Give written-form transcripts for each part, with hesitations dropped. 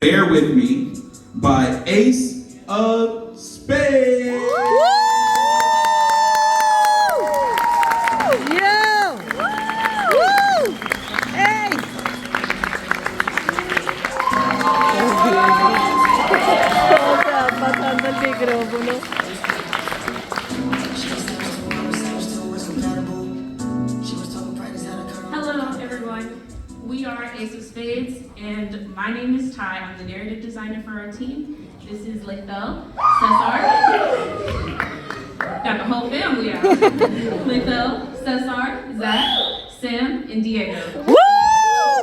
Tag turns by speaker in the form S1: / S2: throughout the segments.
S1: Bear With Me by Ace of Spades.
S2: Yo! Woo! Hey! Pasando el micrófono.
S3: Hello, everyone. We are Ace of Spades, and my name is Ty. I'm the narrative designer for our team. This is Lethel, Cesar. Got the whole family out. Lethel, Cesar, Zach, Sam, and Diego.
S2: Woo!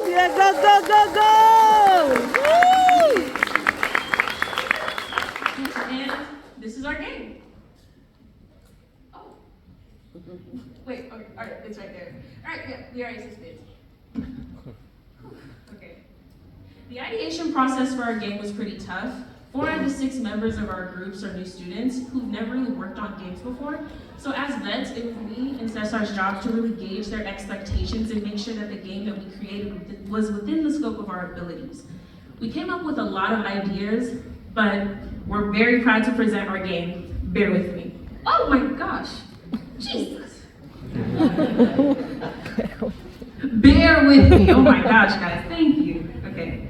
S2: Yeah, go, go, go, go! Woo!
S3: And this is our game. Oh. Wait, okay, all right, it's right there. All right, yeah, we are Ace of Spades. Okay. The ideation process for our game was pretty tough. 4 out of 6 members of our groups are new students who've never really worked on games before. So as vets, it was me and Cesar's job to really gauge their expectations and make sure that the game that we created was within the scope of our abilities. We came up with a lot of ideas, but we're very proud to present our game. Bear with me. Oh my gosh, Jesus. Bear with me. Oh my gosh, guys, thank you. Okay.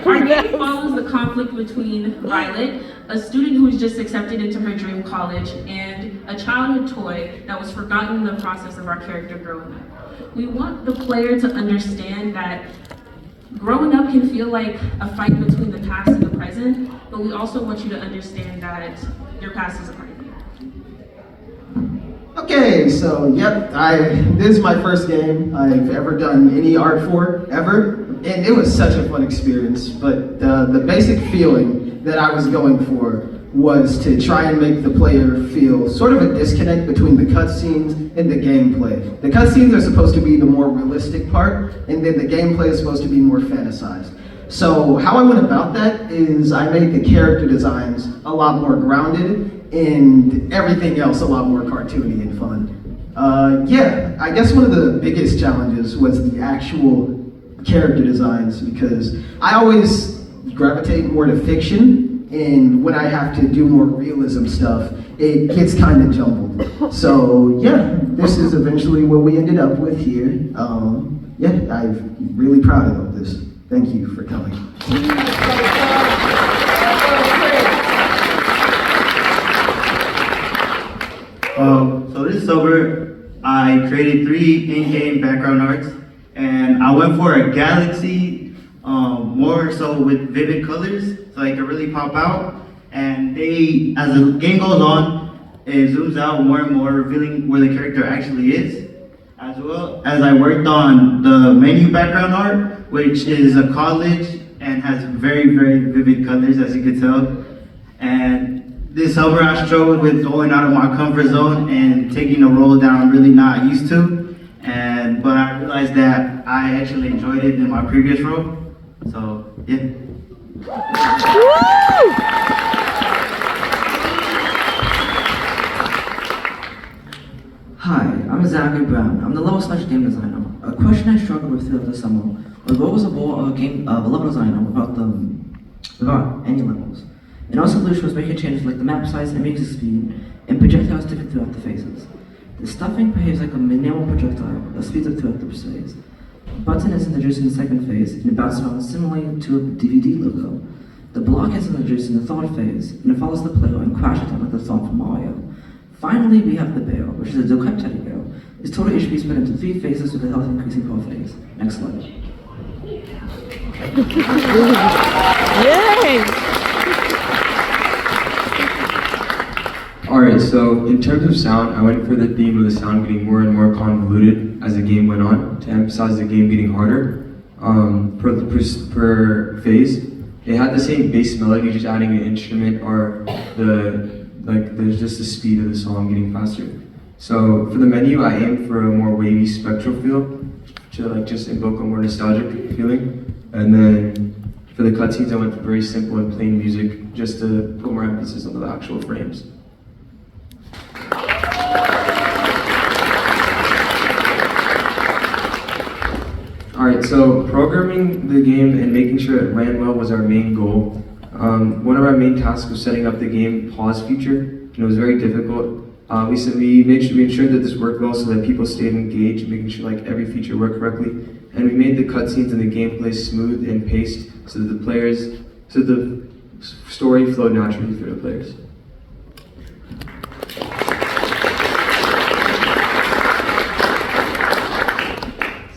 S3: Our game follows the conflict between Violet, a student who was just accepted into her dream college, and a childhood toy that was forgotten in the process of our character growing up. We want the player to understand that growing up can feel like a fight between the past and the present, but we also want you to understand that your past is a part of you.
S4: Okay, so this is my first game I've ever done any art for, ever, and it was such a fun experience, but the basic feeling that I was going for was to try and make the player feel sort of a disconnect between the cutscenes and the gameplay. The cutscenes are supposed to be the more realistic part, and then the gameplay is supposed to be more fantasized. So how I went about that is I made the character designs a lot more grounded and everything else a lot more cartoony and fun. I guess one of the biggest challenges was the actual character designs because I always gravitate more to fiction, and when I have to do more realism stuff, it gets kind of jumbled. So this is eventually what we ended up with here. I'm really proud of this. Thank you for coming.
S5: So this is sober. I created 3 in-game background arts, and I went for a galaxy, more so with vivid colors, so they could really pop out. And as the game goes on, it zooms out more and more, revealing where the character actually is. As well as I worked on the menu background art, which is a college and has very, very vivid colors, as you can tell. And this summer I struggled with going out of my comfort zone and taking a role that I'm really not used to. But I realized that I actually enjoyed it in my previous role. So, yeah.
S6: Hi, I'm Zachary Brown. I'm the level/game designer. A question I struggled with throughout the summer was what was a level designer without any levels. And our solution was making changes like the map size and music speed and projectiles different throughout the phases. The stuffing behaves like a minimal projectile that speeds up throughout the phase. The button is introduced in the second phase and it bounces around similarly to a DVD logo. The block is introduced in the third phase and it follows the player and crashes down like the song from Mario. Finally, we have the bear, which is a Dokkan teddy bear. Its total HP is split into 3 phases with a health increasing per phase. Next slide.
S2: Yay!
S7: Alright, so in terms of sound, I went for the theme of the sound getting more and more convoluted as the game went on to emphasize the game getting harder per phase. It had the same bass melody, just adding an instrument or there's just the speed of the song getting faster. So for the menu, I aimed for a more wavy spectral feel to just invoke a more nostalgic feeling. And then for the cutscenes, I went for very simple and plain music just to put more emphasis on the actual frames. Alright, so programming the game and making sure it ran well was our main goal. One of our main tasks was setting up the game pause feature, and it was very difficult. We ensured that this worked well so that people stayed engaged, making sure like every feature worked correctly. And we made the cutscenes and the gameplay smooth and paced so that the story flowed naturally through the players.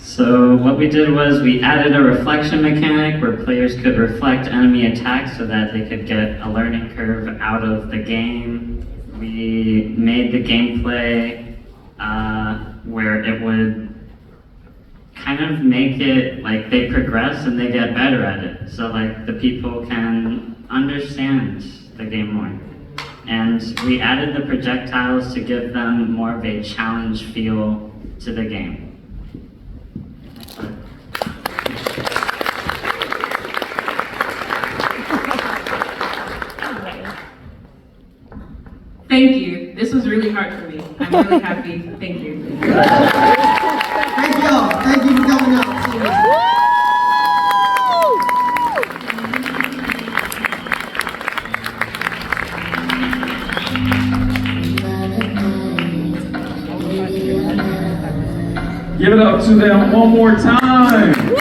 S8: So what we did was we added a reflection mechanic where players could reflect enemy attacks so that they could get a learning curve out of the game. We made the gameplay where it would kind of make it like they progress and they get better at it. So like the people can understand the game more. And we added the projectiles to give them more of a challenge feel to the game.
S3: Thank you. This was really hard for me. I'm really happy. Thank you.
S4: Thank y'all. Thank you for coming out.
S1: Give it up to them one more time.